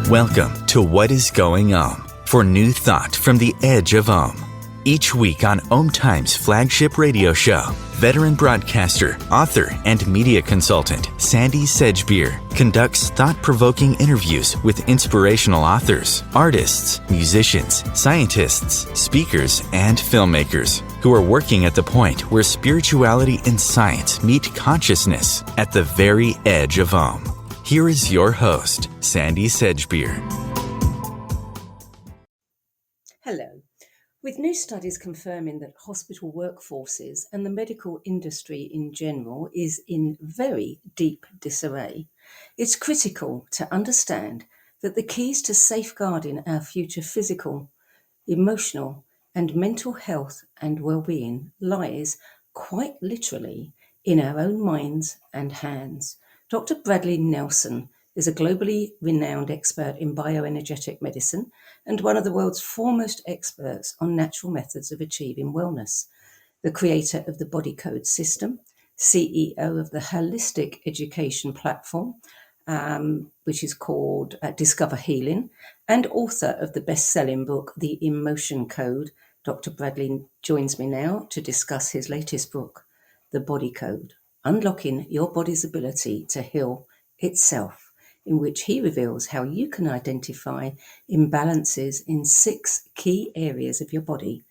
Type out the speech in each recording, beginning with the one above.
Welcome to What is Going Om for new thought from the edge of Om. Each week on Om Times flagship radio show, veteran broadcaster, author, and media consultant Sandy Sedgbeer conducts thought-provoking interviews with inspirational authors, artists, musicians, scientists, speakers, and filmmakers who are working at the point where spirituality and science meet consciousness at the very edge of Om. Here is your host, Sandy Sedgbeer. Hello. With new studies confirming that hospital workforces and the medical industry in general is in very deep disarray, it's critical to understand that the keys to safeguarding our future physical, emotional, and mental health and well-being lies, quite literally, in our own minds and hands. Dr. Bradley Nelson is a globally renowned expert in bioenergetic medicine and one of the world's foremost experts on natural methods of achieving wellness. The creator of the Body Code system, CEO of the holistic education platform, which is called Discover Healing, and author of the best-selling book, The Emotion Code. Dr. Bradley joins me now to discuss his latest book, The Body Code, Unlocking Your Body's Ability to Heal Itself, in which he reveals how you can identify imbalances in 6 key areas of your body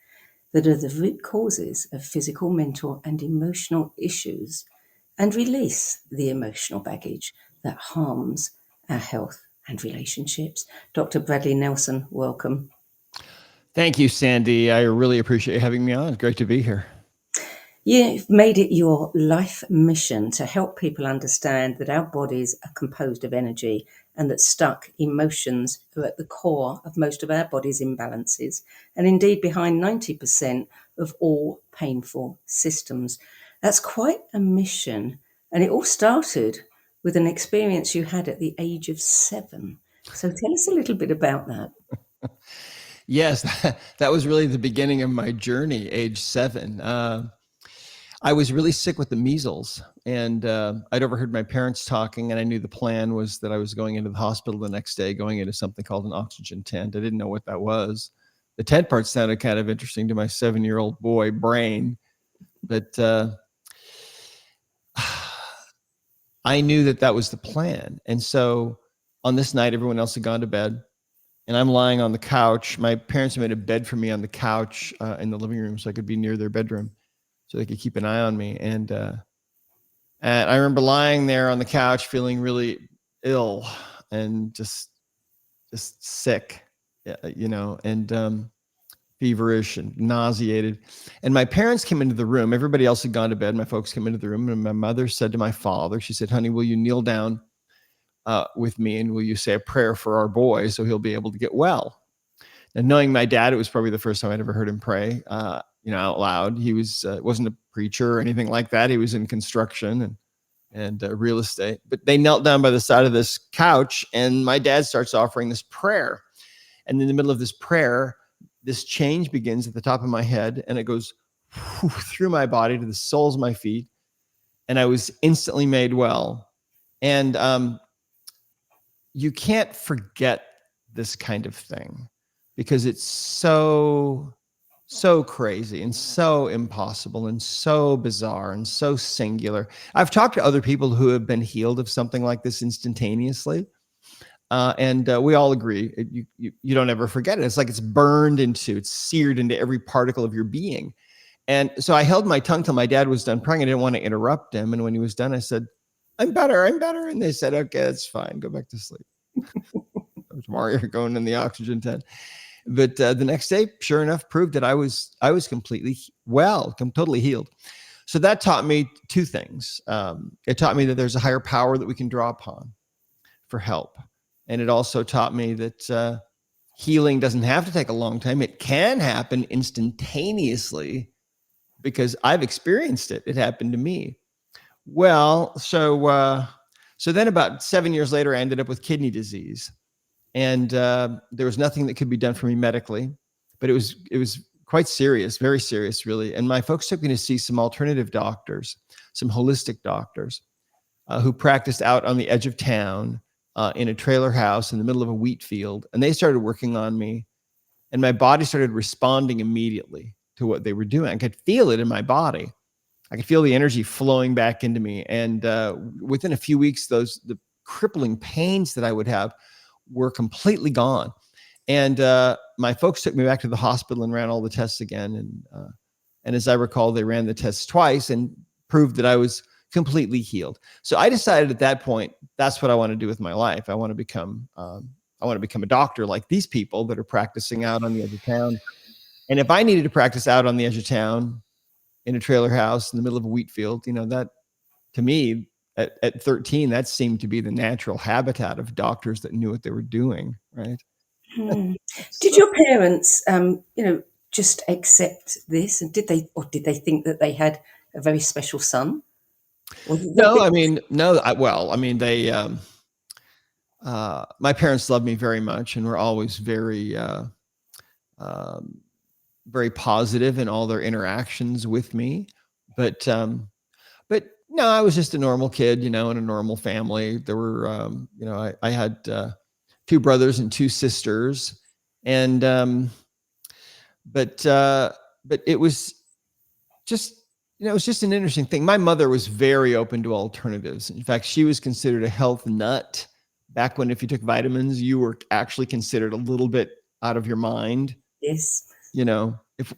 that are the root causes of physical, mental, and emotional issues, and release the emotional baggage that harms our health and relationships. Dr. Bradley Nelson, welcome. Thank you, Sandy. I really appreciate you having me on. It's great to be here. You've made it your life mission to help people understand that our bodies are composed of energy and that stuck emotions are at the core of most of our body's imbalances, and indeed behind 90% of all painful systems. That's quite a mission, and it all started with an experience you had at the age of 7. So tell us a little bit about that. Yes, that was really the beginning of my journey, age 7. I was really sick with the measles, and I'd overheard my parents talking, and I knew the plan was that I was going into the hospital the next day, going into something called an oxygen tent. I didn't know what that was. The tent part sounded kind of interesting to my 7-year-old boy brain, but I knew that that was the plan. And so on this night, everyone else had gone to bed, and I'm lying on the couch. My parents made a bed for me on the couch in the living room so I could be near their bedroom, so they could keep an eye on me. And I remember lying there on the couch feeling really ill and just sick, and feverish and nauseated. And my parents came into the room. Everybody else had gone to bed. My folks came into the room, and my mother said to my father, she said, "Honey, will you kneel down with me, and will you say a prayer for our boy so he'll be able to get well?" And knowing my dad, it was probably the first time I'd ever heard him pray out loud. He wasn't a preacher or anything like that. He was in construction and real estate. But they knelt down by the side of this couch, and my dad starts offering this prayer. And in the middle of this prayer, this change begins at the top of my head, and it goes through my body to the soles of my feet, and I was instantly made well. And you can't forget this kind of thing because it's so crazy and so impossible and so bizarre and so singular. I've talked to other people who have been healed of something like this instantaneously. And we all agree, you don't ever forget it. It's like it's seared into every particle of your being. And so I held my tongue till my dad was done praying. I didn't want to interrupt him. And when he was done, I said, I'm better. And they said, okay, that's fine. Go back to sleep. Tomorrow you're going in the oxygen tent. But the next day, sure enough, proved that I was completely well, totally healed. So that taught me 2 things. It taught me that there's a higher power that we can draw upon for help. And it also taught me that healing doesn't have to take a long time. It can happen instantaneously because I've experienced it. It happened to me. Well, so then about 7 years later, I ended up with kidney disease. And there was nothing that could be done for me medically, but it was quite serious, very serious, really. And my folks took me to see some alternative doctors, some holistic doctors who practiced out on the edge of town in a trailer house in the middle of a wheat field, and they started working on me, and my body started responding immediately to what they were doing. I could feel it in my body. I could feel the energy flowing back into me. And within a few weeks, the crippling pains that I would have were completely gone. And my folks took me back to the hospital and ran all the tests again. And as I recall, they ran the tests twice and proved that I was completely healed. So I decided at that point, that's what I want to do with my life. I want to become a doctor like these people that are practicing out on the edge of town. And if I needed to practice out on the edge of town in a trailer house in the middle of a wheat field, that to me at 13, that seemed to be the natural habitat of doctors that knew what they were doing, right? Did your parents, just accept this, and did they think that they had a very special son? No, I mean, no. They. My parents loved me very much and were always very, very positive in all their interactions with me. But no, I was just a normal kid, in a normal family. There were, I had 2 brothers and 2 sisters, and but it was just, it was just an interesting thing. My mother was very open to alternatives. In fact, she was considered a health nut back when, if you took vitamins, you were actually considered a little bit out of your mind. Yes. If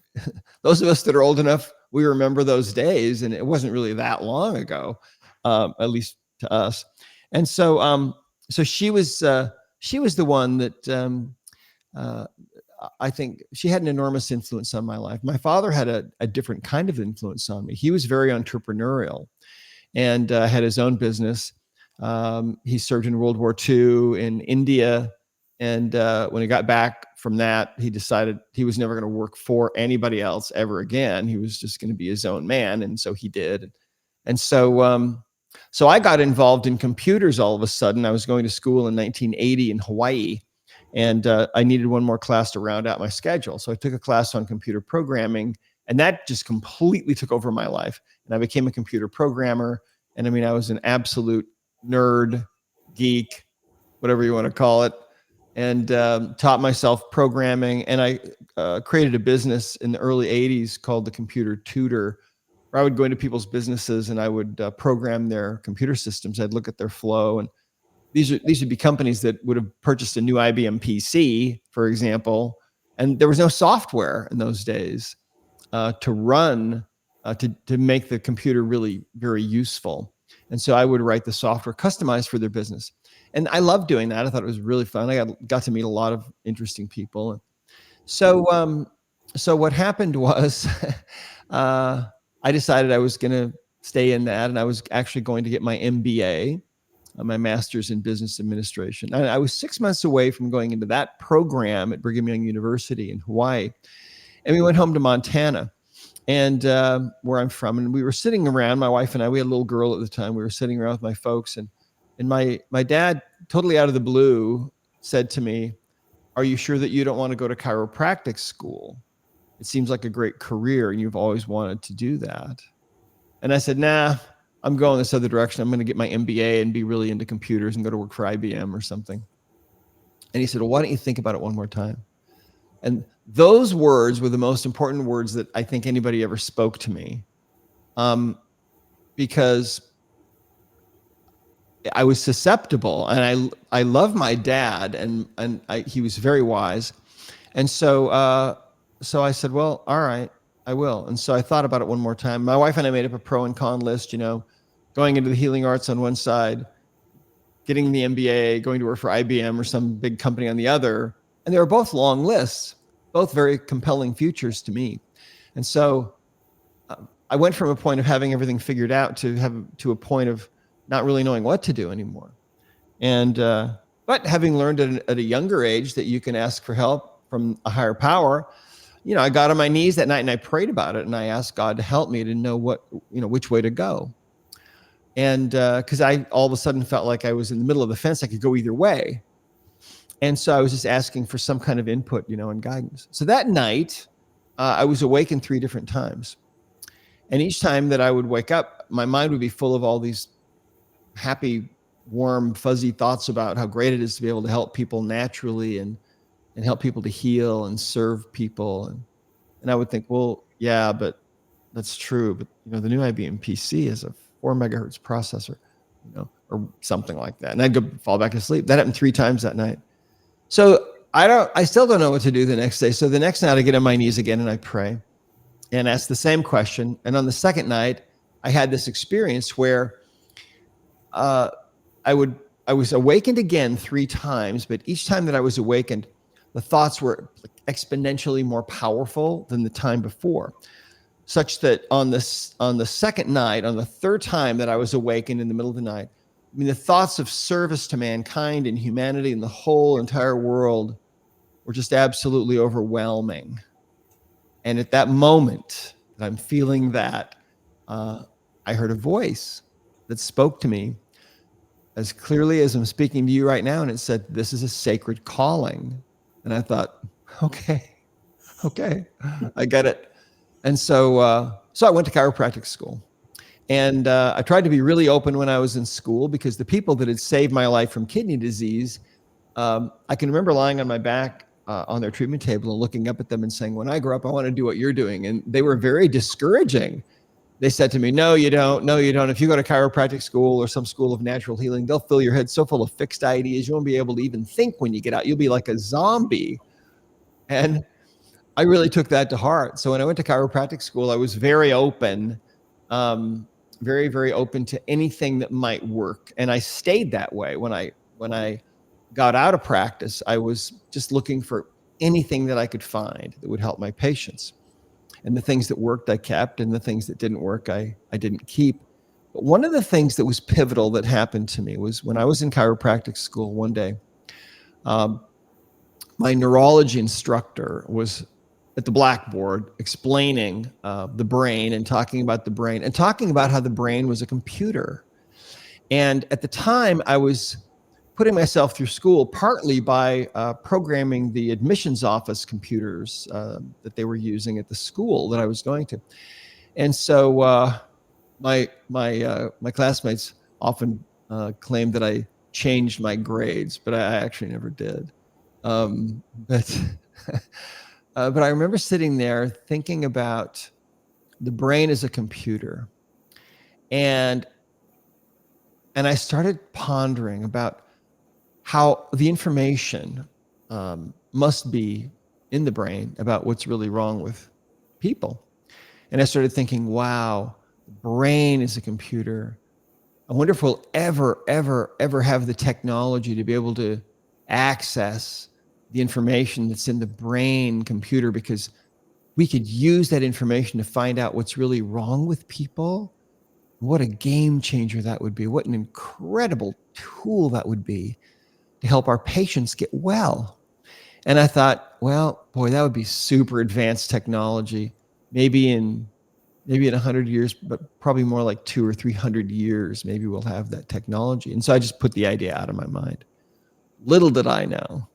those of us that are old enough, we remember those days, and it wasn't really that long ago, at least to us. And so, so she was the one that I think she had an enormous influence on my life. My father had a different kind of influence on me. He was very entrepreneurial and had his own business. He served in World War II in India. And when he got back from that, he decided he was never going to work for anybody else ever again. He was just going to be his own man. And so he did. And so, so I got involved in computers all of a sudden. I was going to school in 1980 in Hawaii, and I needed one more class to round out my schedule. So I took a class on computer programming, and that just completely took over my life. And I became a computer programmer. And I mean, I was an absolute nerd, geek, whatever you want to call it, and taught myself programming. And I created a business in the early 80s called the Computer Tutor, where I would go into people's businesses and I would program their computer systems. I'd look at their flow. And these would be companies that would have purchased a new IBM PC, for example, and there was no software in those days to run, to make the computer really very useful. And so I would write the software customized for their business. And I loved doing that. I thought it was really fun. I got to meet a lot of interesting people. So, so what happened was I decided I was going to stay in that, and I was actually going to get my MBA, my master's in business administration. And I was 6 months away from going into that program at Brigham Young University in Hawaii. And we went home to Montana, and where I'm from. And we were sitting around, my wife and I, we had a little girl at the time. We were sitting around with my folks, and my dad, totally out of the blue, said to me, "Are you sure that you don't want to go to chiropractic school? It seems like a great career, and you've always wanted to do that." And I said, "Nah, I'm going this other direction. I'm going to get my MBA and be really into computers and go to work for IBM or something." And he said, "Well, why don't you think about it one more time?" And those words were the most important words that I think anybody ever spoke to me, because I was susceptible, and I love my dad, and he was very wise. And so, so I said, "Well, all right, I will." And so I thought about it one more time. My wife and I made up a pro and con list, going into the healing arts on one side, getting the MBA, going to work for IBM or some big company on the other. And they were both long lists, both very compelling futures to me. And so I went from a point of having everything figured out to a point of not really knowing what to do anymore. And, but having learned at a younger age that you can ask for help from a higher power, I got on my knees that night and I prayed about it, and I asked God to help me to know which way to go. And because I all of a sudden felt like I was in the middle of the fence, I could go either way. And so I was just asking for some kind of input, and guidance. So that night, I was awakened 3 different times. And each time that I would wake up, my mind would be full of all these happy warm, fuzzy thoughts about how great it is to be able to help people naturally and help people to heal and serve people. And I would think, well, yeah, but that's true. But the new IBM PC is a 4 megahertz processor, or something like that. And I'd go fall back asleep. That happened 3 times that night. So I still don't know what to do the next day. So the next night I get on my knees again and I pray and ask the same question. And on the second night, I had this experience where I was awakened again 3 times, but each time that I was awakened, the thoughts were exponentially more powerful than the time before, such that on the second night, on the third time that I was awakened in the middle of the night, I mean, the thoughts of service to mankind and humanity and the whole entire world were just absolutely overwhelming. And at that moment that I'm feeling that, I heard a voice that spoke to me as clearly as I'm speaking to you right now. And it said, "This is a sacred calling." And I thought, okay, I get it. And so I went to chiropractic school. And I tried to be really open when I was in school, because the people that had saved my life from kidney disease, I can remember lying on my back on their treatment table and looking up at them and saying, "When I grow up, I want to do what you're doing." And they were very discouraging. They said to me, "No, you don't. No, you don't. If you go to chiropractic school or some school of natural healing, they'll fill your head so full of fixed ideas, you won't be able to even think when you get out. You'll be like a zombie." And I really took that to heart. So when I went to chiropractic school, I was very open, very, very open to anything that might work. And I stayed that way. When I got out of practice, I was just looking for anything that I could find that would help my patients. And the things that worked, I kept, and the things that didn't work, I didn't keep. But one of the things that was pivotal that happened to me was when I was in chiropractic school one day, my neurology instructor was at the blackboard explaining the brain and talking about the brain and talking about how the brain was a computer. And at the time, I was putting myself through school partly by programming the admissions office computers that they were using at the school that I was going to. And so my classmates often claimed that I changed my grades, but I actually never did. But I remember sitting there thinking about the brain as a computer, and I started pondering about how the information must be in the brain about what's really wrong with people. And I started thinking, wow, the brain is a computer. I wonder if we'll ever have the technology to be able to access the information that's in the brain computer, because we could use that information to find out what's really wrong with people. What a game changer that would be. What an incredible tool that would be to help our patients get well. And I thought, well, boy, that would be super advanced technology. Maybe in 100 years, but probably more like 200 or 300 years, maybe we'll have that technology. And so I just put the idea out of my mind. Little did I know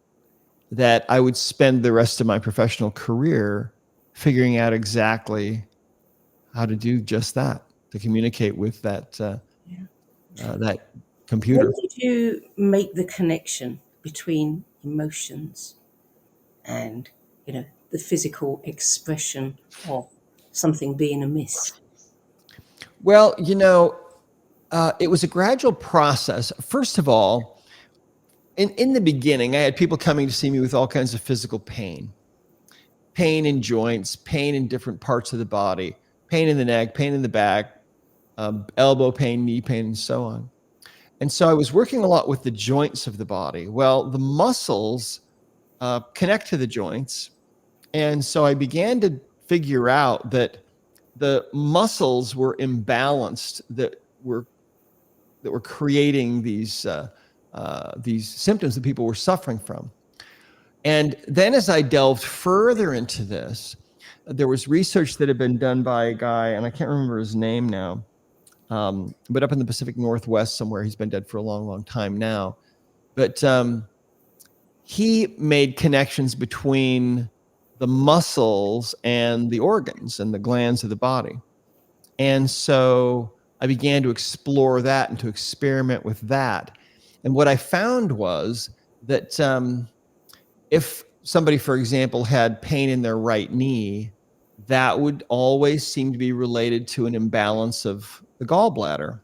that I would spend the rest of my professional career figuring out exactly how to do just that, to communicate with that that computer. When did you make the connection between emotions and, the physical expression of something being amiss? Well, it was a gradual process. First of all, in the beginning, I had people coming to see me with all kinds of physical pain in joints, pain in different parts of the body, pain in the neck, pain in the back, elbow pain, knee pain, and so on. And so I was working a lot with the joints of the body. Well, the muscles connect to the joints. And so I began to figure out that the muscles were imbalanced, that were creating these symptoms that people were suffering from. And then as I delved further into this, there was research that had been done by a guy, and I can't remember his name now, but up in the Pacific Northwest somewhere. He's been dead for a long, long time now. But he made connections between the muscles and the organs and the glands of the body. And so I began to explore that and to experiment with that. And what I found was that if somebody, for example, had pain in their right knee, that would always seem to be related to an imbalance of the gallbladder.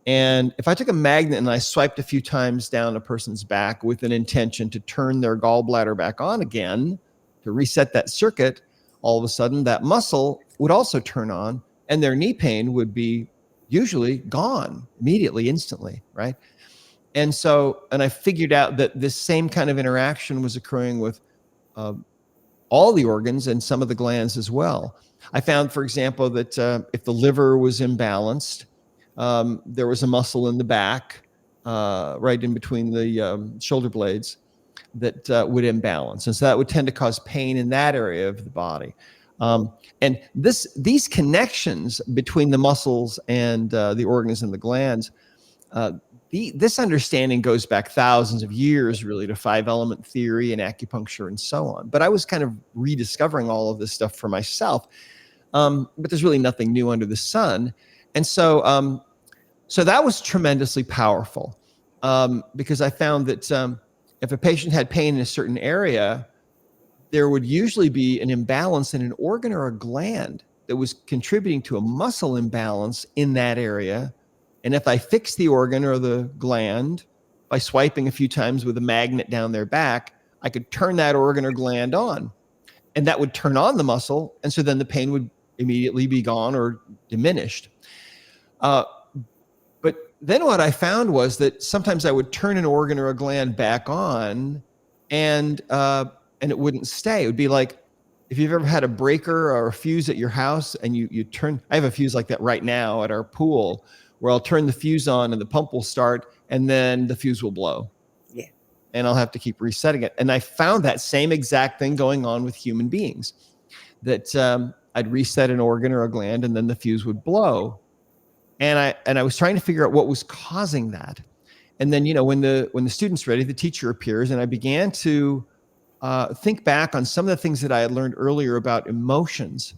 And if I took a magnet and I swiped a few times down a person's back with an intention to turn their gallbladder back on again, to reset that circuit, all of a sudden that muscle would also turn on and their knee pain would be usually gone immediately, instantly, right? And I figured out that this same kind of interaction was occurring with all the organs and some of the glands as well. I found, for example, that if the liver was imbalanced, there was a muscle in the back, right in between the shoulder blades, that would imbalance. And so that would tend to cause pain in that area of the body. And these connections between the muscles and the organs and the glands, this understanding goes back thousands of years, really, to 5-element theory and acupuncture and so on. But I was kind of rediscovering all of this stuff for myself. But there's really nothing new under the sun. And so that was tremendously powerful, because I found that if a patient had pain in a certain area, there would usually be an imbalance in an organ or a gland that was contributing to a muscle imbalance in that area. And if I fix the organ or the gland by swiping a few times with a magnet down their back, I could turn that organ or gland on, and that would turn on the muscle. And so then the pain would immediately be gone or diminished. But then what I found was that sometimes I would turn an organ or a gland back on, and it wouldn't stay. It would be like if you've ever had a breaker or a fuse at your house, and you turn. I have a fuse like that right now at our pool, where I'll turn the fuse on and the pump will start, and then the fuse will blow. Yeah. And I'll have to keep resetting it. And I found that same exact thing going on with human beings, that I'd reset an organ or a gland and then the fuse would blow. And I was trying to figure out what was causing that. And then, when the student's ready, the teacher appears, and I began to think back on some of the things that I had learned earlier about emotions.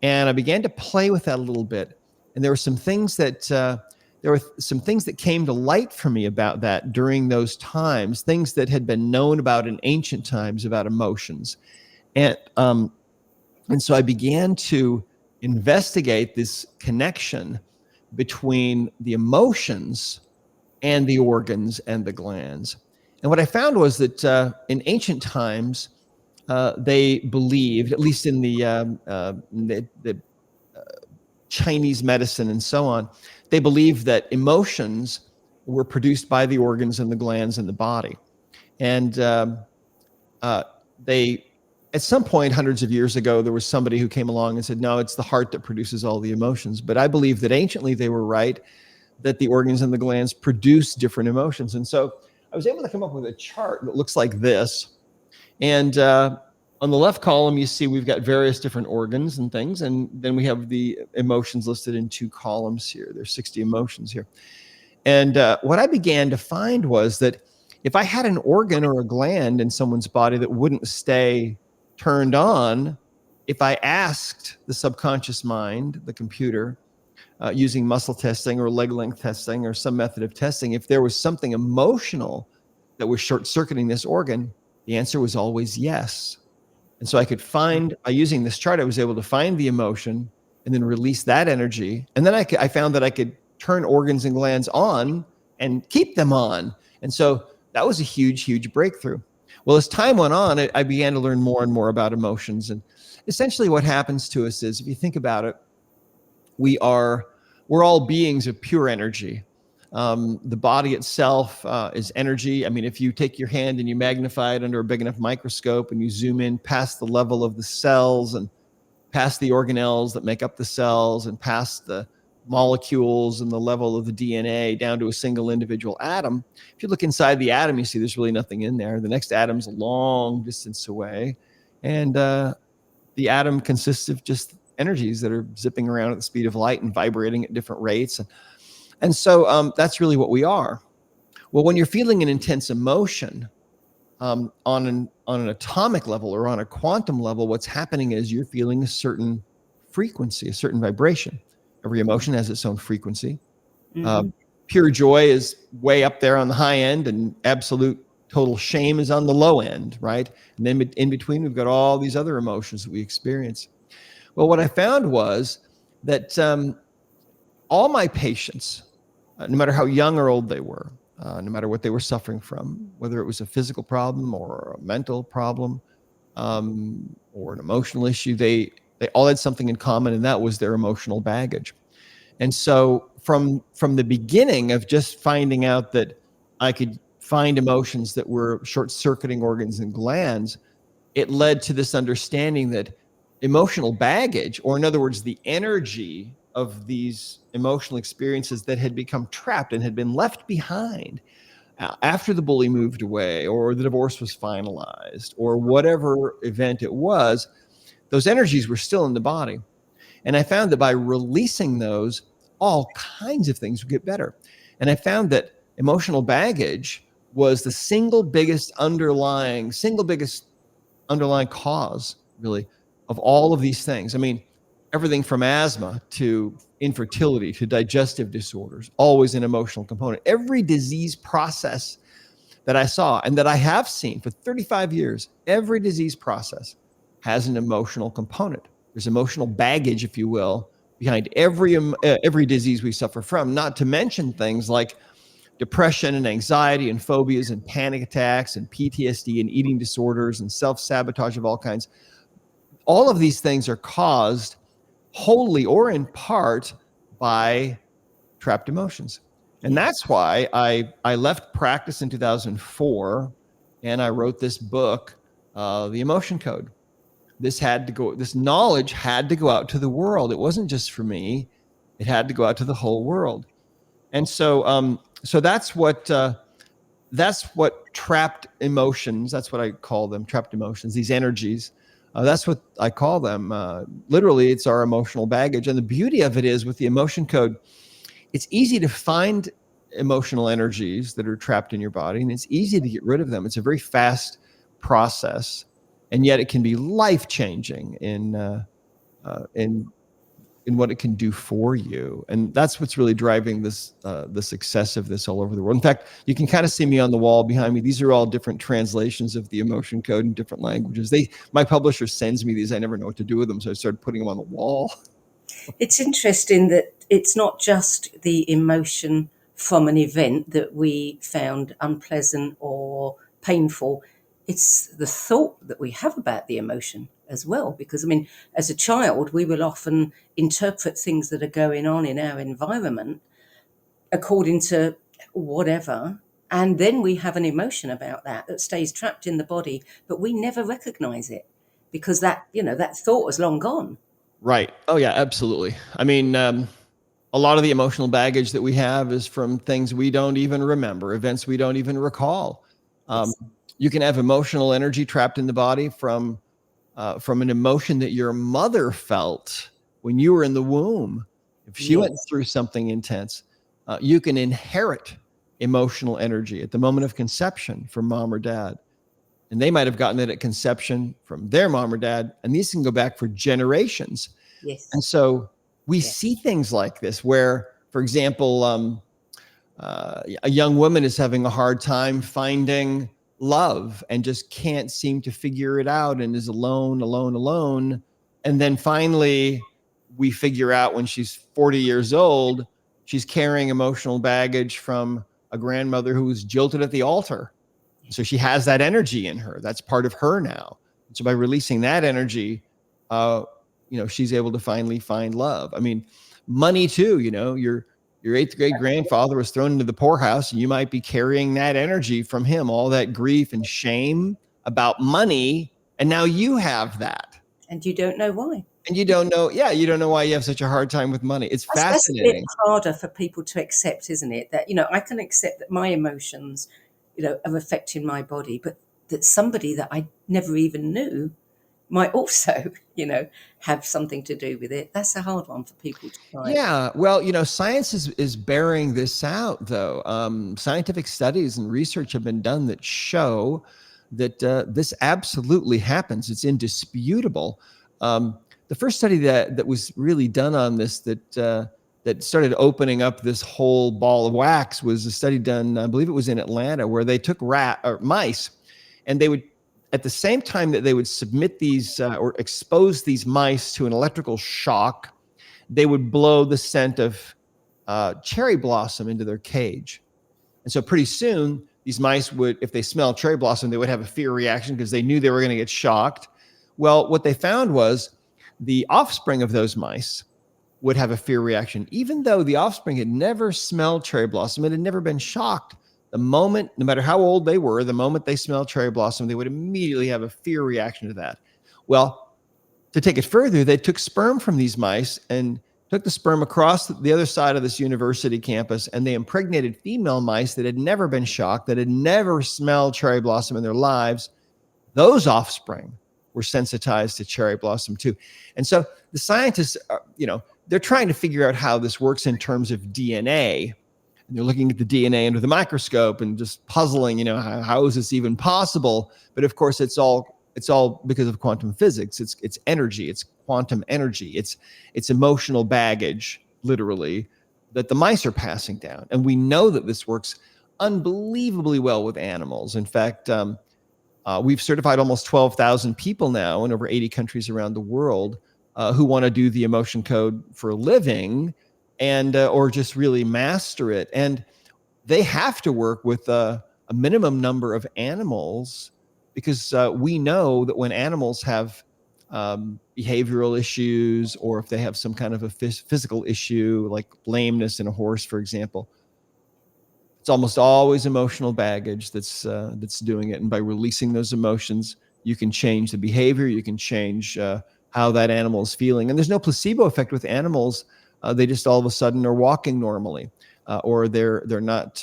And I began to play with that a little bit. And there were some things that came to light for me about that during those times, things that had been known about in ancient times about emotions. And so I began to investigate this connection between the emotions and the organs and the glands. And what I found was that in ancient times, they believed, at least in the Chinese medicine and so on, they believed that emotions were produced by the organs and the glands in the body. And at some point, hundreds of years ago, there was somebody who came along and said, no, it's the heart that produces all the emotions. But I believe that anciently they were right, that the organs and the glands produce different emotions. And so I was able to come up with a chart that looks like this. And on the left column, you see we've got various different organs and things. And then we have the emotions listed in 2 columns here. There's 60 emotions here. And what I began to find was that if I had an organ or a gland in someone's body that wouldn't stay turned on, if I asked the subconscious mind, the computer, using muscle testing or leg length testing or some method of testing, if there was something emotional that was short-circuiting this organ, the answer was always yes. And so I could find, using this chart, I was able to find the emotion and then release that energy. And then I found that I could turn organs and glands on and keep them on. And so that was a huge, huge breakthrough. Well, as time went on, I began to learn more and more about emotions. And essentially what happens to us is, if you think about it, we're all beings of pure energy. The body itself is energy. I mean, if you take your hand and you magnify it under a big enough microscope and you zoom in past the level of the cells and past the organelles that make up the cells and past the molecules and the level of the DNA down to a single individual atom, if you look inside the atom, you see there's really nothing in there. The next atom's a long distance away. And the atom consists of just energies that are zipping around at the speed of light and vibrating at different rates. And so that's really what we are. Well, when you're feeling an intense emotion on an atomic level or on a quantum level, what's happening is you're feeling a certain frequency, a certain vibration. Every emotion has its own frequency. Mhm. Pure joy is way up there on the high end, and absolute total shame is on the low end, right? And then in between, we've got all these other emotions that we experience. Well, what I found was that all my patients, no matter how young or old they were, no matter what they were suffering from, whether it was a physical problem or a mental problem, or an emotional issue, they all had something in common, and that was their emotional baggage. And so from the beginning of just finding out that I could find emotions that were short-circuiting organs and glands, it led to this understanding that emotional baggage, or in other words, the energy of these emotional experiences that had become trapped and had been left behind after the bully moved away, or the divorce was finalized, or whatever event it was, those energies were still in the body. And I found that by releasing those, all kinds of things would get better. And I found that emotional baggage was the single biggest underlying cause, really, of all of these things. I mean, everything from asthma to infertility to digestive disorders, always an emotional component. Every disease process that I saw and that I have seen for 35 years, every disease process has an emotional component. There's emotional baggage, if you will, behind every disease we suffer from, not to mention things like depression and anxiety and phobias and panic attacks and PTSD and eating disorders and self-sabotage of all kinds. All of these things are caused wholly or in part by trapped emotions. And Yes. that's why I left practice in 2004 and I wrote this book, The Emotion Code. This knowledge had to go out to the world. It wasn't just for me. It had to go out to the whole world. And so that's what trapped emotions, that's what I call them, trapped emotions, these energies. That's what I call them. Literally, it's our emotional baggage. And the beauty of it is, with the emotion code, it's easy to find emotional energies that are trapped in your body, and it's easy to get rid of them. It's a very fast process, and yet it can be life-changing in what it can do for you. And that's what's really driving this the success of this all over the world. In fact, you can kind of see me on the wall behind me. These are all different translations of the emotion code in different languages. My publisher sends me these. I never know what to do with them, so I started putting them on the wall. It's interesting that it's not just the emotion from an event that we found unpleasant or painful. It's the thought that we have about the emotion as well. Because, I mean, as a child, we will often interpret things that are going on in our environment according to whatever. And then we have an emotion about that stays trapped in the body, but we never recognize it because that thought is long gone. Right. Oh, yeah, absolutely. I mean, a lot of the emotional baggage that we have is from things we don't even remember, events we don't even recall. Yes. You can have emotional energy trapped in the body from an emotion that your mother felt when you were in the womb. If she went through something intense, you can inherit emotional energy at the moment of conception from mom or dad. And they might have gotten it at conception from their mom or dad. And these can go back for generations. Yes. And so we see things like this where, for example, a young woman is having a hard time finding love and just can't seem to figure it out and is alone. And then finally, we figure out when she's 40 years old, she's carrying emotional baggage from a grandmother who was jilted at the altar. So she has that energy in her. That's part of her now. So by releasing that energy, she's able to finally find love. I mean, money too, your eighth grade grandfather was thrown into the poorhouse, and you might be carrying that energy from him, all that grief and shame about money. And now you have that. And you don't know why. And you don't know why you have such a hard time with money. It's fascinating. That's a bit harder for people to accept, isn't it? That, I can accept that my emotions, are affecting my body, but that somebody that I never even knew might also, have something to do with it. That's a hard one for people to try. Yeah. Well, science is bearing this out, though. Scientific studies and research have been done that show that this absolutely happens. It's indisputable. the first study that was really done on this that started opening up this whole ball of wax was a study done, I believe it was in Atlanta, where they took mice, and they would, at the same time that they would submit these or expose these mice to an electrical shock, they would blow the scent of cherry blossom into their cage. And so pretty soon, these mice would, if they smelled cherry blossom, they would have a fear reaction because they knew they were going to get shocked. Well, what they found was the offspring of those mice would have a fear reaction, even though the offspring had never smelled cherry blossom. It had never been shocked. The moment, no matter how old they were, the moment they smelled cherry blossom, they would immediately have a fear reaction to that. Well, to take it further, they took sperm from these mice and took the sperm across the other side of this university campus, and they impregnated female mice that had never been shocked, that had never smelled cherry blossom in their lives. Those offspring were sensitized to cherry blossom too. And so the scientists, they're trying to figure out how this works in terms of DNA. And they're looking at the DNA under the microscope and just puzzling, how is this even possible? But of course, it's all because of quantum physics. It's energy. It's quantum energy. It's emotional baggage, literally, that the mice are passing down. And we know that this works unbelievably well with animals. In fact, we've certified almost 12,000 people now in over 80 countries around the world who want to do the emotion code for a living and or just really master it. And they have to work with a minimum number of animals, because we know that when animals have behavioral issues, or if they have some kind of a physical issue like lameness in a horse, for example, it's almost always emotional baggage that's doing it. And by releasing those emotions, you can change the behavior. You can change how that animal is feeling. And there's no placebo effect with animals. They just all of a sudden are walking normally, or they're not.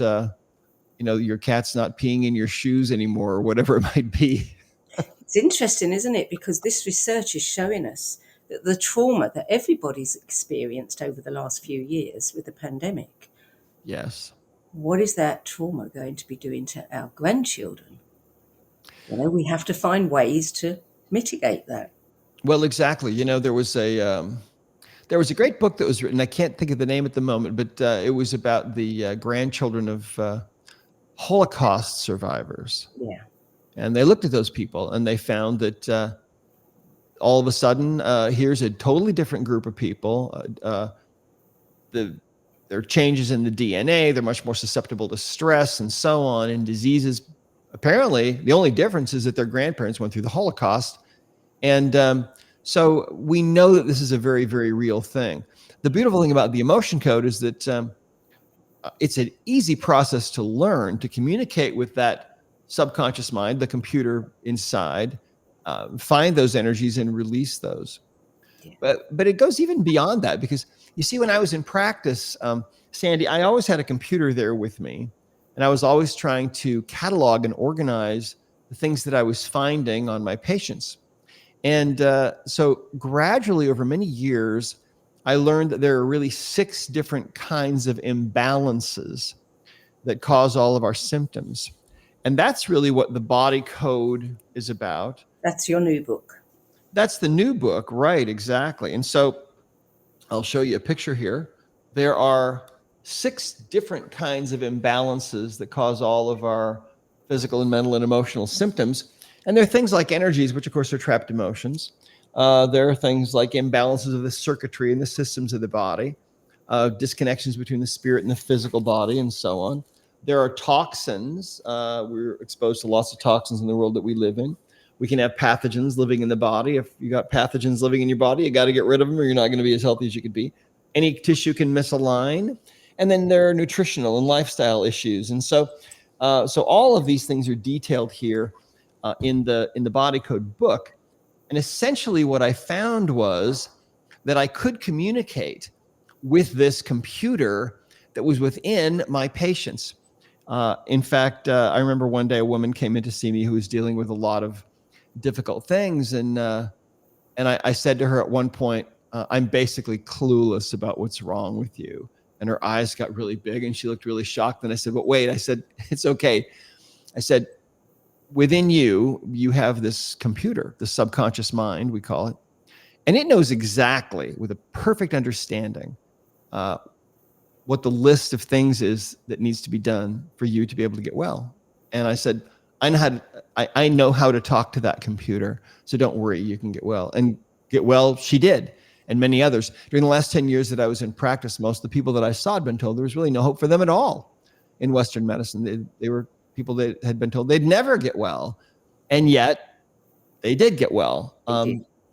Your cat's not peeing in your shoes anymore, or whatever it might be. It's interesting, isn't it? Because this research is showing us that the trauma that everybody's experienced over the last few years with the pandemic. Yes. What is that trauma going to be doing to our grandchildren? We have to find ways to mitigate that. Well, exactly. There was a great book that was written. I can't think of the name at the moment, but it was about the grandchildren of Holocaust survivors. Yeah. And they looked at those people and they found that all of a sudden, here's a totally different group of people. There are changes in the DNA. They're much more susceptible to stress and so on, and diseases. Apparently, the only difference is that their grandparents went through the Holocaust. And so we know that this is a very, very real thing. The beautiful thing about the emotion code is that it's an easy process to learn, to communicate with that subconscious mind, the computer inside, find those energies and release those. Yeah. But it goes even beyond that, because you see, when I was in practice, Sandy, I always had a computer there with me, and I was always trying to catalog and organize the things that I was finding on my patients. And so gradually, over many years, I learned that there are really 6 different kinds of imbalances that cause all of our symptoms. And that's really what the body code is about. That's your new book. That's the new book, right? Exactly. And so I'll show you a picture here. There are 6 different kinds of imbalances that cause all of our physical and mental and emotional symptoms. And there are things like energies, which of course are trapped emotions. There are things like imbalances of the circuitry and the systems of the body, disconnections between the spirit and the physical body, and so on. There are toxins. We're exposed to lots of toxins in the world that we live in. We can have pathogens living in the body. If you got pathogens living in your body, you got to get rid of them, or you're not going to be as healthy as you could be. Any tissue can misalign. And then there are nutritional and lifestyle issues. And so all of these things are detailed here in the Body Code book. And essentially what I found was that I could communicate with this computer that was within my patients. In fact, I remember one day a woman came in to see me who was dealing with a lot of difficult things. And I said to her at one point, I'm basically clueless about what's wrong with you. And her eyes got really big and she looked really shocked. And I said, but wait, I said, it's okay. I said, within you, you have this computer, the subconscious mind, we call it. And it knows exactly, with a perfect understanding, what the list of things is that needs to be done for you to be able to get well. And I said, I know how to talk to that computer, so don't worry, you can get well. And get well, she did, and many others. During the last 10 years that I was in practice, most of the people that I saw had been told there was really no hope for them at all in Western medicine. They were people that had been told they'd never get well, and yet they did get well.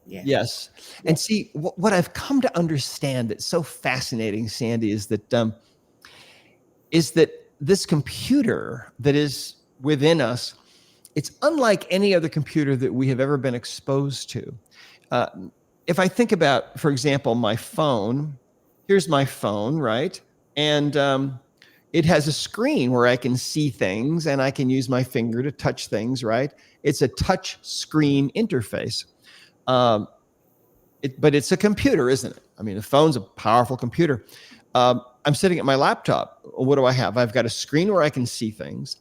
Yeah. Yes. Yeah. And see, what I've come to understand that's so fascinating, Sandy, is that this computer that is within us, it's unlike any other computer that we have ever been exposed to. If I think about, for example, my phone, here's my phone, right? And it has a screen where I can see things and I can use my finger to touch things, right? It's a touch screen interface. But it's a computer, isn't it? I mean, the phone's a powerful computer. I'm sitting at my laptop. What do I have? I've got a screen where I can see things,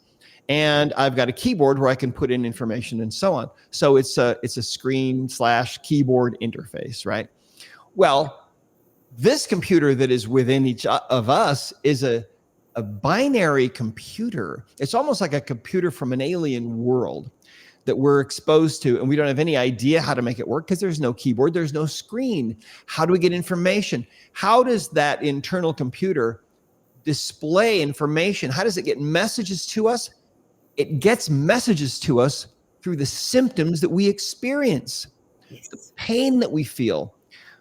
and I've got a keyboard where I can put in information and so on. So it's a screen/keyboard interface, right? Well, this computer that is within each of us is a binary computer. It's almost like a computer from an alien world that we're exposed to, and we don't have any idea how to make it work because there's no keyboard, there's no screen. How do we get information? How does that internal computer display information? How does it get messages to us? It gets messages to us through the symptoms that we experience, the pain that we feel,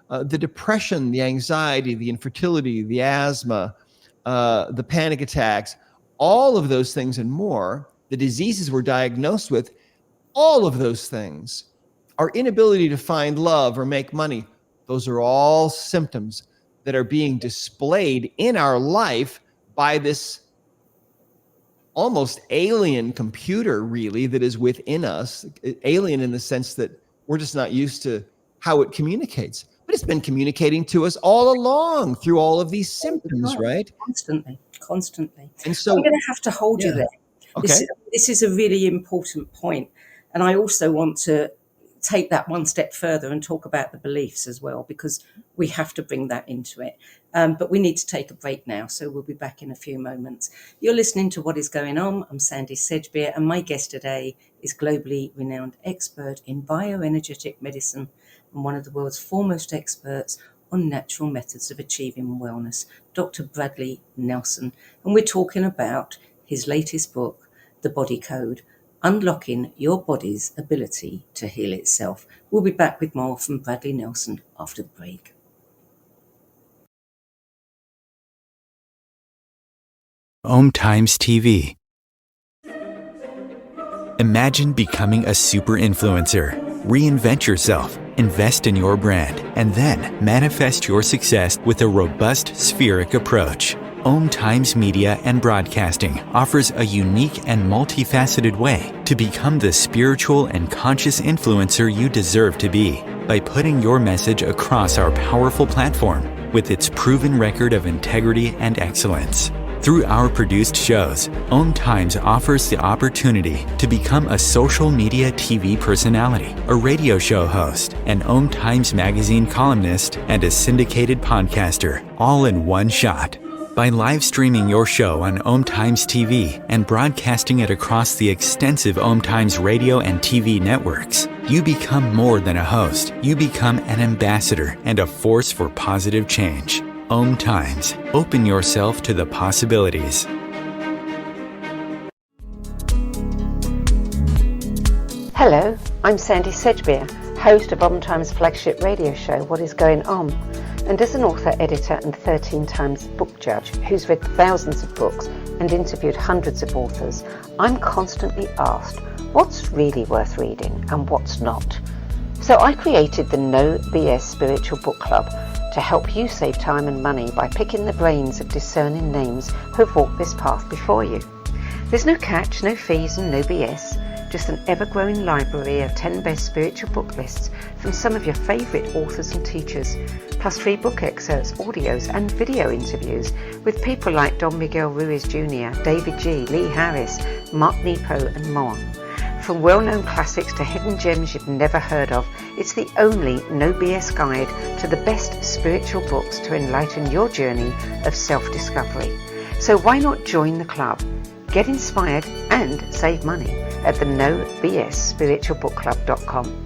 the depression, the anxiety, the infertility, the asthma, the panic attacks, all of those things and more, the diseases we're diagnosed with. All of those things, our inability to find love or make money, those are all symptoms that are being displayed in our life by this almost alien computer, really, that is within us. Alien in the sense that we're just not used to how it communicates. But it's been communicating to us all along through all of these symptoms, right? Constantly. And so I'm going to have to hold you there. Okay. This is a really important point. And I also want to take that one step further and talk about the beliefs as well, because we have to bring that into it. But we need to take a break now, so we'll be back in a few moments. You're listening to What is Going On. I'm Sandy Sedgbeer, and my guest today is globally renowned expert in bioenergetic medicine and one of the world's foremost experts on natural methods of achieving wellness, Dr. Bradley Nelson. And we're talking about his latest book, The Body Code, Unlocking Your Body's Ability to Heal Itself. We'll be back with more from Bradley Nelson after the break. Om Times TV. Imagine becoming a super influencer. Reinvent yourself, invest in your brand, and then manifest your success with a robust spheric approach. Om Times Media and Broadcasting offers a unique and multifaceted way to become the spiritual and conscious influencer you deserve to be by putting your message across our powerful platform with its proven record of integrity and excellence. Through our produced shows, Om Times offers the opportunity to become a social media TV personality, a radio show host, an Om Times magazine columnist, and a syndicated podcaster, all in one shot. By live streaming your show on Om Times TV and broadcasting it across the extensive Om Times radio and TV networks, you become more than a host. You become an ambassador and a force for positive change. Om Times. Open yourself to the possibilities. Hello, I'm Sandy Sedgbeer, host of Om Times' flagship radio show, What is Going On? And as an author, editor and 13 times book judge who's read thousands of books and interviewed hundreds of authors, I'm constantly asked what's really worth reading and what's not. So I created the No BS Spiritual Book Club to help you save time and money by picking the brains of discerning names who've walked this path before you. There's no catch, no fees and no BS, just an ever-growing library of 10 best spiritual book lists from some of your favourite authors and teachers, plus free book excerpts, audios and video interviews with people like Don Miguel Ruiz Jr., David G., Lee Harris, Mark Nepo and more. For From well-known classics to hidden gems you've never heard of, it's the only no BS guide to the best spiritual books to enlighten your journey of self-discovery. So why not join the club? Get inspired and save money at the nobsspiritualbookclub.com.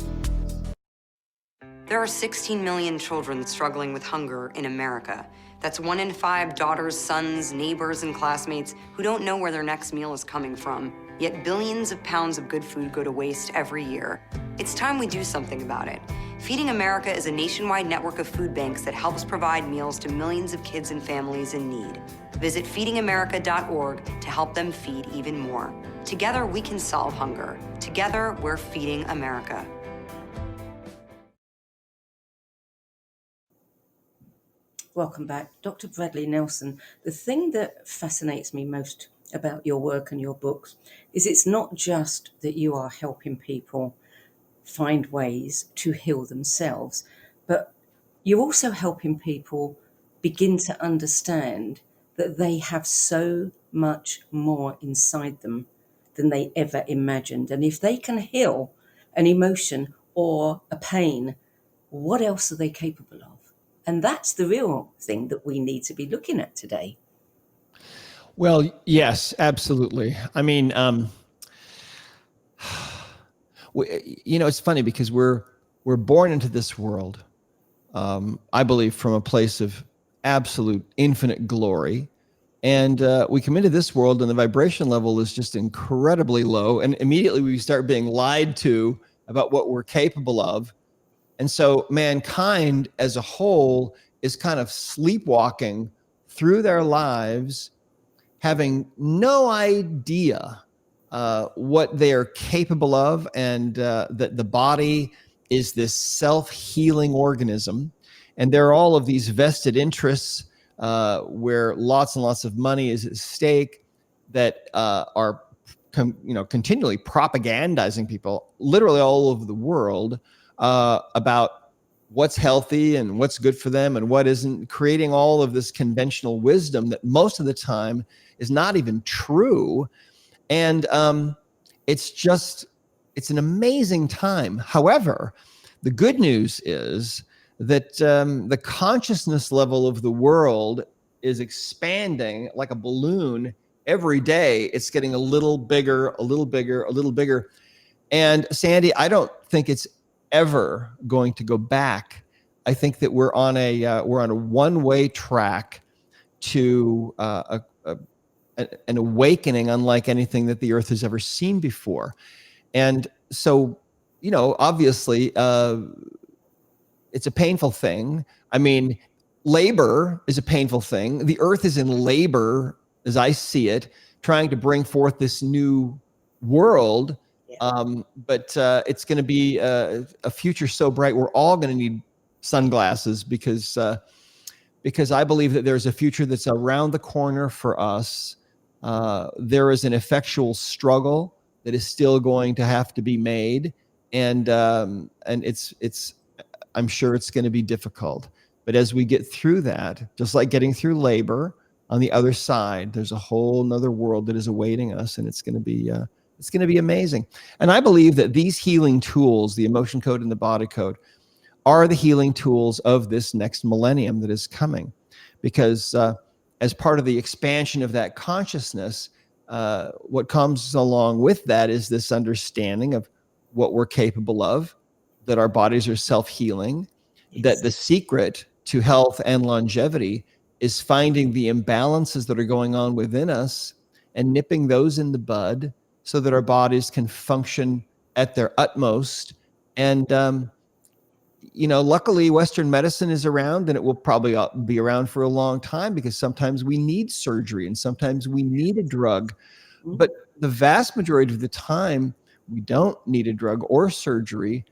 There are 16 million children struggling with hunger in America. That's 1 in 5 daughters, sons, neighbors, and classmates who don't know where their next meal is coming from. Yet billions of pounds of good food go to waste every year. It's time we do something about it. Feeding America is a nationwide network of food banks that helps provide meals to millions of kids and families in need. Visit feedingamerica.org to help them feed even more. Together, we can solve hunger. Together, we're feeding America. Welcome back. Dr. Bradley Nelson. The thing that fascinates me most about your work and your books is it's not just that you are helping people find ways to heal themselves, but you're also helping people begin to understand that they have so much more inside them than they ever imagined. And if they can heal an emotion or a pain, what else are they capable of? And that's the real thing that we need to be looking at today. Well, yes, absolutely. I mean, it's funny because we're born into this world, I believe, from a place of absolute infinite glory. And we come into this world and the vibration level is just incredibly low. And immediately we start being lied to about what we're capable of. And so mankind as a whole is kind of sleepwalking through their lives, having no idea what they are capable of, and that the body is this self-healing organism. And there are all of these vested interests where lots and lots of money is at stake that are continually propagandizing people literally all over the world about what's healthy and what's good for them and what isn't, creating all of this conventional wisdom that most of the time is not even true. And it's an amazing time. However, the good news is that the consciousness level of the world is expanding like a balloon every day. It's getting a little bigger, a little bigger, a little bigger. And Sandy, I don't think it's ever going to go back. I think that we're on a one-way track to an awakening unlike anything that the earth has ever seen before. And so, obviously, it's a painful thing. I mean, labor is a painful thing. The earth is in labor, as I see it, trying to bring forth this new world. But it's going to be a future so bright, we're all going to need sunglasses because I believe that there's a future that's around the corner for us. There is an effectual struggle that is still going to have to be made, and it's I'm sure it's going to be difficult. But as we get through that, just like getting through labor, on the other side, there's a whole nother world that is awaiting us, and it's going to be amazing. And I believe that these healing tools, the emotion code and the body code, are the healing tools of this next millennium that is coming. Because as part of the expansion of that consciousness, what comes along with that is this understanding of what we're capable of, that our bodies are self-healing, that the secret to health and longevity is finding the imbalances that are going on within us and nipping those in the bud so that our bodies can function at their utmost. And, luckily Western medicine is around, and it will probably be around for a long time, because sometimes we need surgery and sometimes we need a drug. But the vast majority of the time, we don't need a drug or surgery.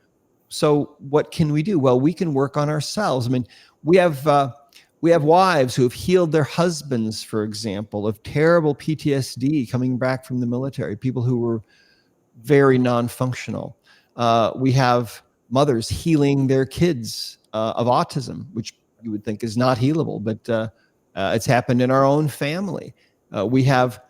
So what can we do? Well, we can work on ourselves. I mean, we have wives who have healed their husbands, for example, of terrible PTSD coming back from the military, people who were very non-functional. We have mothers healing their kids of autism, which you would think is not healable, but it's happened in our own family. We have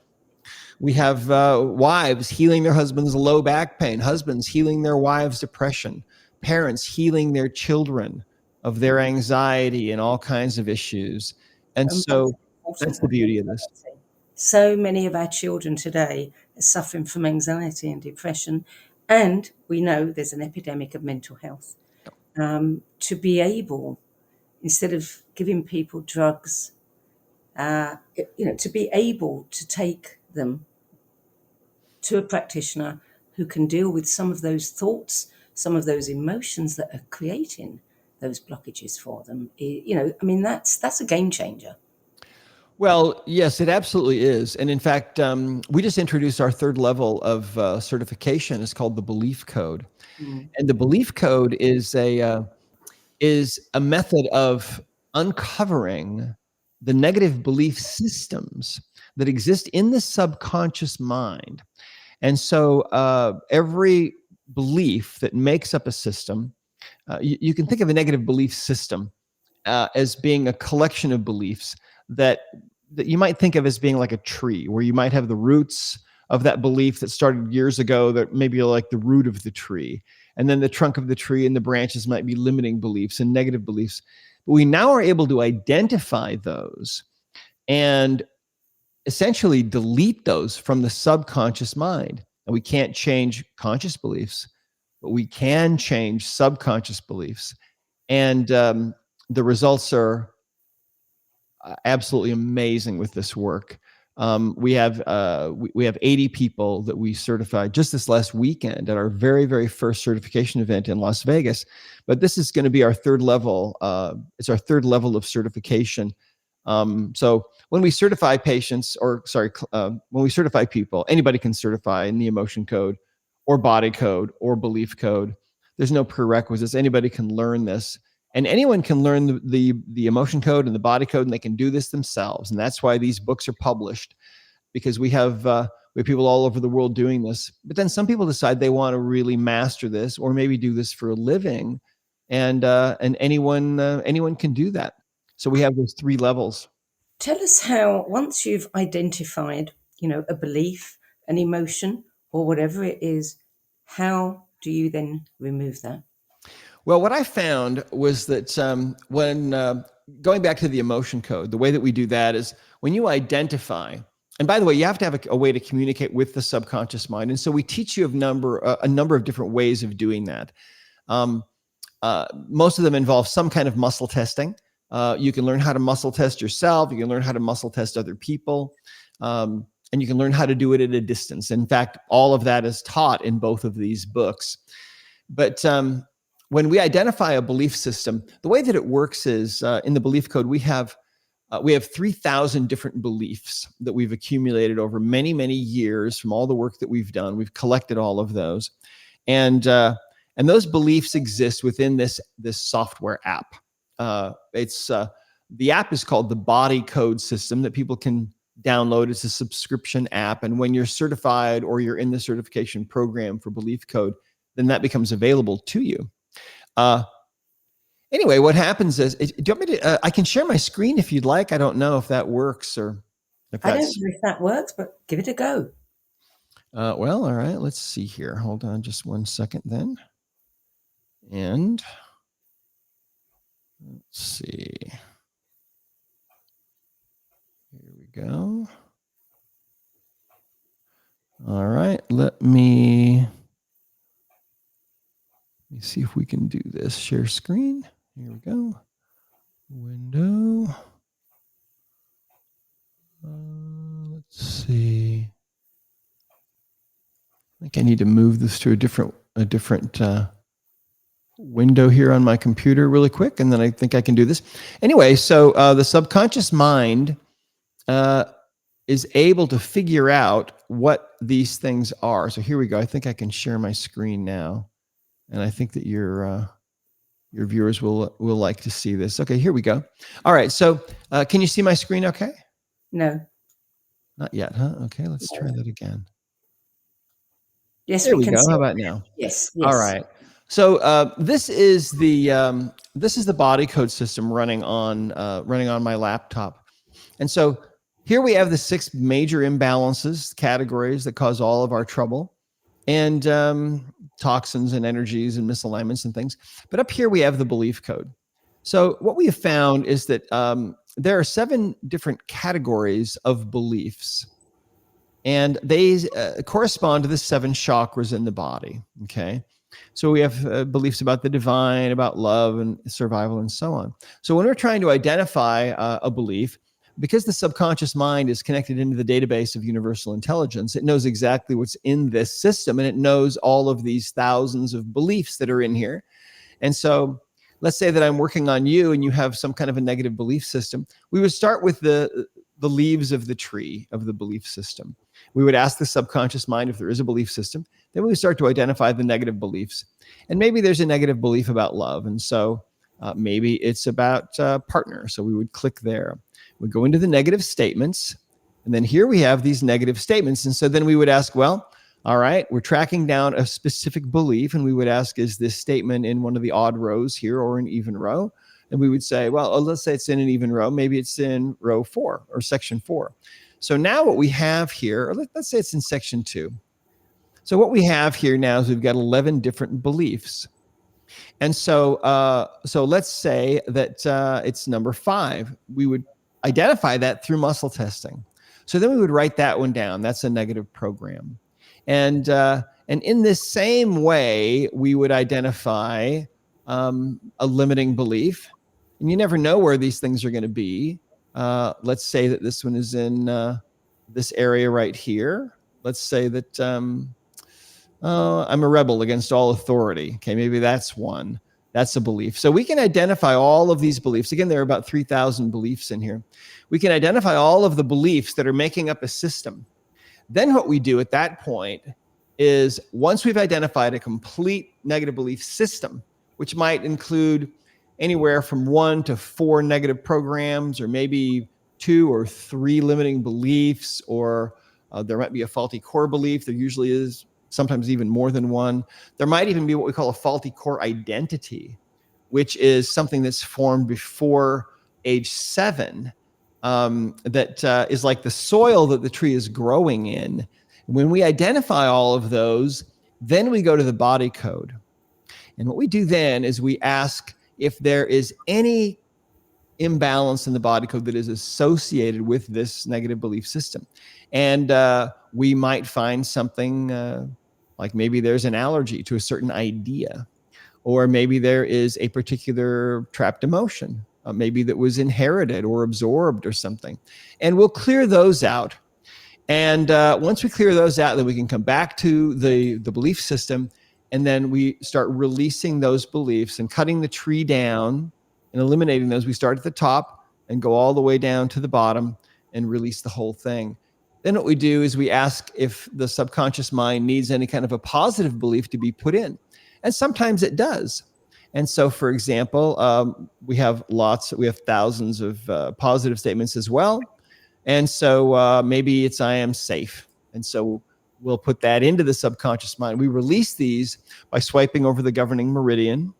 We have wives healing their husbands' low back pain, husbands healing their wives' depression, parents healing their children of their anxiety and all kinds of issues. And so that's the beauty of this. So many of our children today are suffering from anxiety and depression, and we know there's an epidemic of mental health. To be able, instead of giving people drugs, to be able to take them to a practitioner who can deal with some of those thoughts, some of those emotions that are creating those blockages for them. That's a game changer. Well, yes, it absolutely is. And in fact, we just introduced our third level of certification. It's called the Belief Code. And the Belief Code is a method of uncovering the negative belief systems that exist in the subconscious mind. And so every belief that makes up a system, you can think of a negative belief system as being a collection of beliefs that you might think of as being like a tree, where you might have the roots of that belief that started years ago that maybe are like the root of the tree. And then the trunk of the tree and the branches might be limiting beliefs and negative beliefs. But we now are able to identify those and essentially delete those from the subconscious mind. And we can't change conscious beliefs, but we can change subconscious beliefs. And the results are absolutely amazing with this work. We have 80 people that we certified just this last weekend at our very, very first certification event in Las Vegas. But this is going to be our third level. It's our third level of certification. So when we certify when we certify people, anybody can certify in the emotion code or body code or belief code. There's no prerequisites. Anybody can learn this. And anyone can learn the emotion code and the body code, and they can do this themselves. And that's why these books are published, because we have people all over the world doing this. But then some people decide they want to really master this, or maybe do this for a living, and anyone can do that. So we have those three levels. Tell us how, once you've identified, a belief, an emotion, or whatever it is, how do you then remove that? Well, what I found was that when going back to the emotion code, the way that we do that is when you identify, and by the way, you have to have a way to communicate with the subconscious mind. And so we teach you a number of different ways of doing that. Most of them involve some kind of muscle testing. You can learn how to muscle test yourself. You can learn how to muscle test other people. And you can learn how to do it at a distance. In fact, all of that is taught in both of these books. But when we identify a belief system, the way that it works is in the belief code, we have 3,000 different beliefs that we've accumulated over many, many years from all the work that we've done. We've collected all of those. And those beliefs exist within this software app. The app is called the Body Code System that people can download. It's a subscription app. And when you're certified or you're in the certification program for belief code, then that becomes available to you. Anyway, what happens is, do you want me to, I can share my screen if you'd like. I don't know if that works or if that's... I don't know if that works, but give it a go. Well, all right, let's see here. Hold on just one second then. And let's see. Here we go. All right, let me see if we can do this. Share screen. Here we go. Window. Let's see. I think I need to move this to a different window here on my computer really quick, and then I think I can do this. Anyway, so the subconscious mind is able to figure out what these things are. So here we go. I think I can share my screen now. And I think that your viewers will like to see this. Okay, here we go. All right, so can you see my screen okay? No. Not yet, huh? Okay, let's try that again. Yes, there we go. How about now? Yes. All right. So this is the body code system running on my laptop. And so here we have the 6 major imbalances, categories that cause all of our trouble, and toxins and energies and misalignments and things. But up here we have the belief code. So what we have found is that there are 7 different categories of beliefs, and they correspond to the 7 chakras in the body. Okay. So we have beliefs about the divine, about love and survival, and so on. So when we're trying to identify a belief, because the subconscious mind is connected into the database of universal intelligence, it knows exactly what's in this system, and it knows all of these thousands of beliefs that are in here. And so let's say that I'm working on you and you have some kind of a negative belief system. We would start with the leaves of the tree of the belief system. We would ask the subconscious mind if there is a belief system. Then we would start to identify the negative beliefs. And maybe there's a negative belief about love. And so maybe it's about partner. So we would click there. We go into the negative statements. And then here we have these negative statements. And so then we would ask, well, all right, we're tracking down a specific belief. And we would ask, is this statement in one of the odd rows here or an even row? And we would say, well, let's say it's in an even row. Maybe it's in row 4 or section 4. So now what we have here, or let's say it's in section 2. So what we have here now is we've got 11 different beliefs. And so let's say that it's number 5. We would identify that through muscle testing. So then we would write that one down. That's a negative program. And in this same way, we would identify a limiting belief. And you never know where these things are going to be. Let's say that this one is in this area right here. Let's say that I'm a rebel against all authority. Okay, maybe that's one. That's a belief. So we can identify all of these beliefs. Again, there are about 3,000 beliefs in here. We can identify all of the beliefs that are making up a system. Then what we do at that point is, once we've identified a complete negative belief system, which might include anywhere from 1 to 4 negative programs, or maybe 2 or 3 limiting beliefs, or there might be a faulty core belief. There usually is sometimes even more than one. There might even be what we call a faulty core identity, which is something that's formed before age 7, that is like the soil that the tree is growing in. When we identify all of those, then we go to the body code. And what we do then is we ask if there is any imbalance in the body code that is associated with this negative belief system. And we might find something like maybe there's an allergy to a certain idea, or maybe there is a particular trapped emotion, maybe that was inherited or absorbed or something. And we'll clear those out. And once we clear those out, then we can come back to the belief system. And then we start releasing those beliefs and cutting the tree down and eliminating those. We start at the top and go all the way down to the bottom and release the whole thing. Then what we do is we ask if the subconscious mind needs any kind of a positive belief to be put in. And sometimes it does. And so, for example, we have thousands of positive statements as well. And so maybe it's I am safe. And so we'll put that into the subconscious mind. We release these by swiping over the governing meridian.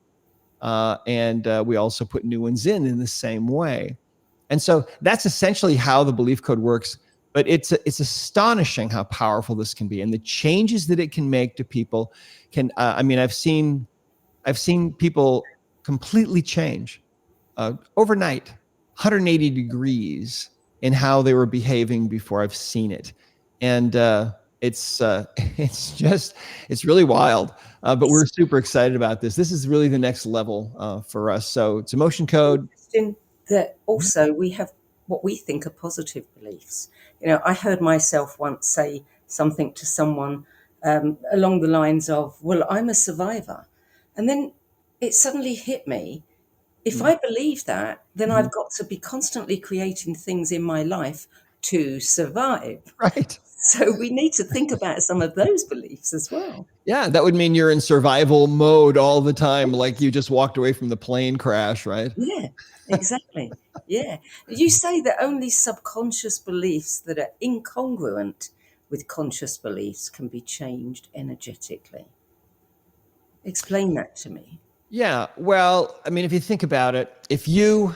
And we also put new ones in the same way. And so that's essentially how the belief code works. But it's astonishing how powerful this can be, and the changes that it can make to people can. I've seen people completely change overnight, 180 degrees in how they were behaving before. I've seen it, and it's really wild. But we're super excited about this. This is really the next level for us. So it's emotion code. That also we have what we think are positive beliefs. You know, I heard myself once say something to someone along the lines of, well, I'm a survivor. And then it suddenly hit me. If I believe that, then I've got to be constantly creating things in my life to survive. Right. So we need to think about some of those beliefs as well. Yeah, that would mean you're in survival mode all the time, like you just walked away from the plane crash, right? Yeah, exactly. Yeah. You say that only subconscious beliefs that are incongruent with conscious beliefs can be changed energetically. Explain that to me. Yeah, well, I mean, if you think about it, if you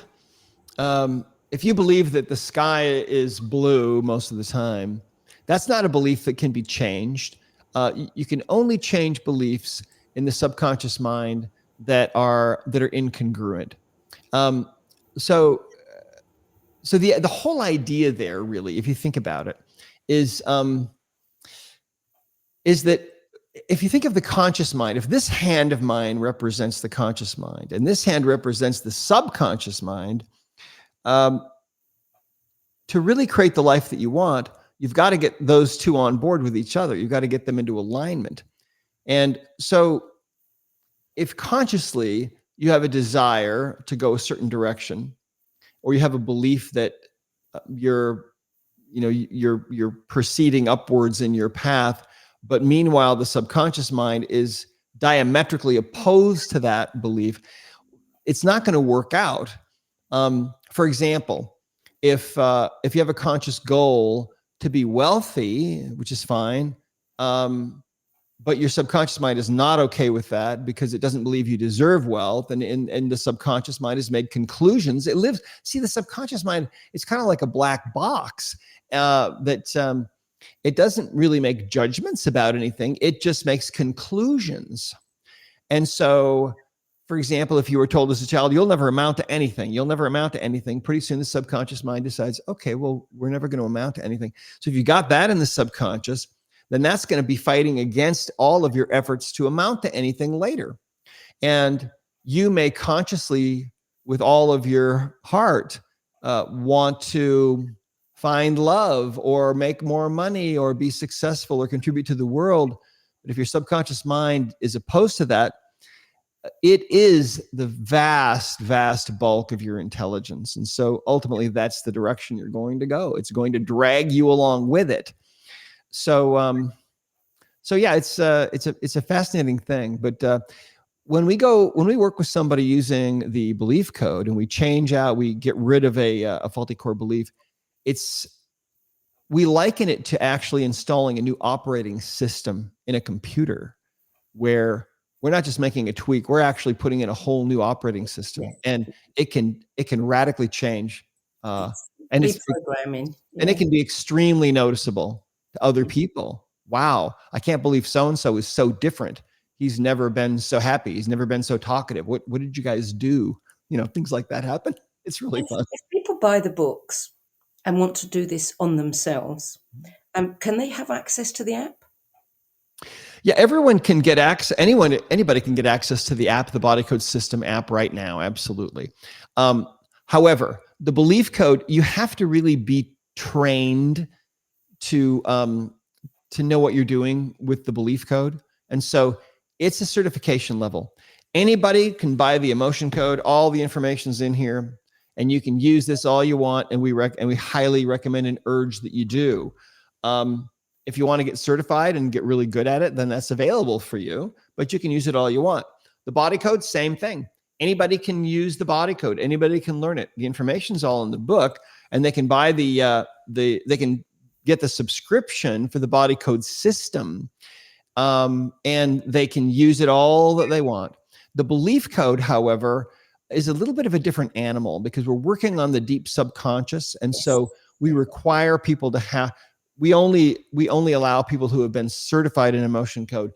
if you believe that the sky is blue most of the time, that's not a belief that can be changed. You can only change beliefs in the subconscious mind that are incongruent. So the whole idea there, really, if you think about it, is that if you think of the conscious mind, if this hand of mine represents the conscious mind and this hand represents the subconscious mind, to really create the life that you want, you've got to get those two on board with each other. You've got to get them into alignment. And so if consciously you have a desire to go a certain direction, or you have a belief that you're proceeding upwards in your path, but meanwhile the subconscious mind is diametrically opposed to that belief, it's not going to work out. For example, if you have a conscious goal to be wealthy, which is fine, but your subconscious mind is not okay with that because it doesn't believe you deserve wealth, and the subconscious mind has made conclusions. The subconscious mind, it's kind of like a black box that it doesn't really make judgments about anything. It just makes conclusions. And so, for example, if you were told as a child, you'll never amount to anything, pretty soon the subconscious mind decides, okay, well, we're never going to amount to anything. So if you got that in the subconscious, then that's going to be fighting against all of your efforts to amount to anything later. And you may consciously, with all of your heart, want to find love or make more money or be successful or contribute to the world. But if your subconscious mind is opposed to that, it is the vast, vast bulk of your intelligence. And so ultimately that's the direction you're going to go. It's going to drag you along with it. So yeah, it's a fascinating thing. But when we work with somebody using the belief code and we get rid of a faulty core belief, we liken it to actually installing a new operating system in a computer, where we're not just making a tweak, we're actually putting in a whole new operating system, and it can radically change. And Reprogramming. And it can be extremely noticeable to other people. Wow, I can't believe so-and-so is so different. He's never been so happy. He's never been so talkative. What did you guys do? Things like that happen. It's really fun. If people buy the books and want to do this on themselves, can they have access to the app? Yeah, everyone can get access. Anybody can get access to the app, the Body Code System app right now. Absolutely. However, the belief code, you have to really be trained to know what you're doing with the belief code. And so it's a certification level. Anybody can buy the emotion code. All the information's in here, and you can use this all you want. And we highly recommend and urge that you do. If you want to get certified and get really good at it, then that's available for you, but you can use it all you want. The body code, same thing. Anybody can use the body code. Anybody can learn it. The information's all in the book, and they can buy they can get the subscription for the body code system, and they can use it all that they want. The belief code, however, is a little bit of a different animal because we're working on the deep subconscious, and so we require people to have. We only allow people who have been certified in emotion code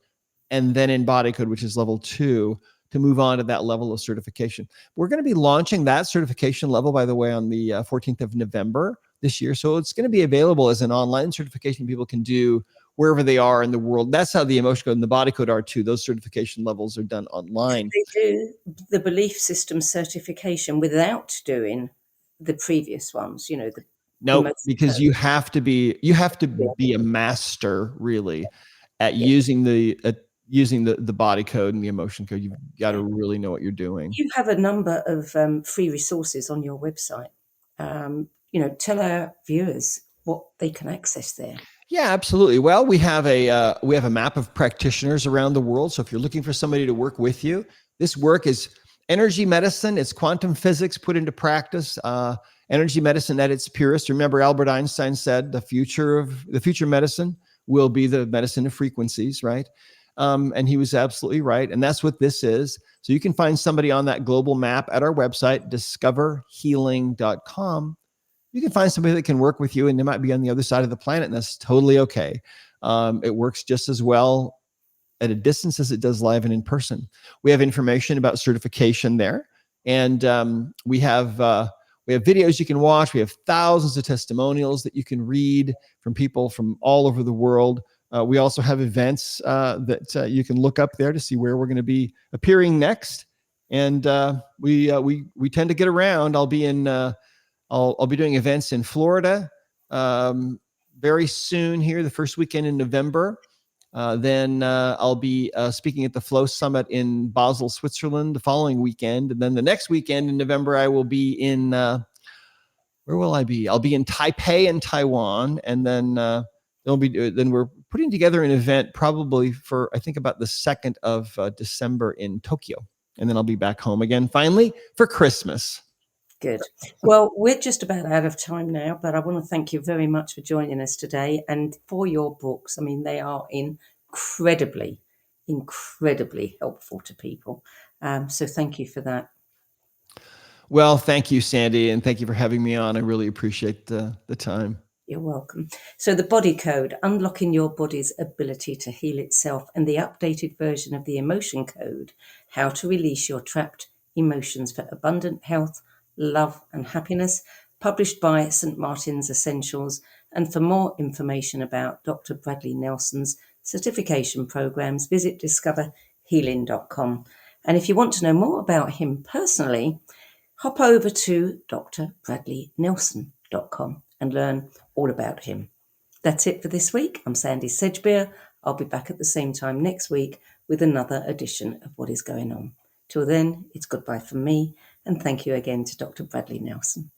and then in body code, which is level 2, to move on to that level of certification. We're going to be launching that certification level, by the way, on the 14th of November this year. So it's going to be available as an online certification people can do wherever they are in the world. That's how the emotion code and the body code are too. Those certification levels are done online. They do the belief system certification without doing the previous ones, No, because you have to be a master really at using the body code and the emotion code. You've got to really know what you're doing. You have a number of free resources on your website. Tell our viewers what they can access there. Yeah, absolutely. Well, we have a map of practitioners around the world. So if you're looking for somebody to work with you, this work is energy medicine. It's quantum physics put into practice. Energy medicine at its purest. Remember, Albert Einstein said the future medicine will be the medicine of frequencies, right? And he was absolutely right. And that's what this is. So you can find somebody on that global map at our website, discoverhealing.com. you can find somebody that can work with you, and they might be on the other side of the planet, and that's totally okay. It works just as well at a distance as it does live and in person. We have information about certification there, and we have videos you can watch. We have thousands of testimonials that you can read from people from all over the world. We also have events that you can look up there to see where we're going to be appearing next. And we tend to get around. I'll be doing events in Florida very soon here, the first weekend in November. Then I'll be speaking at the Flow Summit in Basel, Switzerland the following weekend. And then the next weekend in November, I will be in, where will I be? I'll be in Taipei in Taiwan. And then then we're putting together an event probably for, I think, about the 2nd of December in Tokyo. And then I'll be back home again finally for Christmas. Good. Well, we're just about out of time now, but I want to thank you very much for joining us today and for your books. I mean, they are incredibly helpful to people. So thank you for that. Well, thank you, Sandy, and thank you for having me on. I really appreciate the time. You're welcome. So the Body Code, Unlocking Your Body's Ability to Heal Itself, and the updated version of the Emotion Code, How to Release Your Trapped Emotions for Abundant Health, Love and Happiness, published by St. Martin's Essentials. And for more information about Dr. Bradley Nelson's certification programs, visit discoverhealing.com. And if you want to know more about him personally, hop over to drbradleynelson.com and learn all about him. That's it for this week. I'm Sandy Sedgbeer. I'll be back at the same time next week with another edition of What is Going On. Till then, it's goodbye from me, and thank you again to Dr. Bradley Nelson.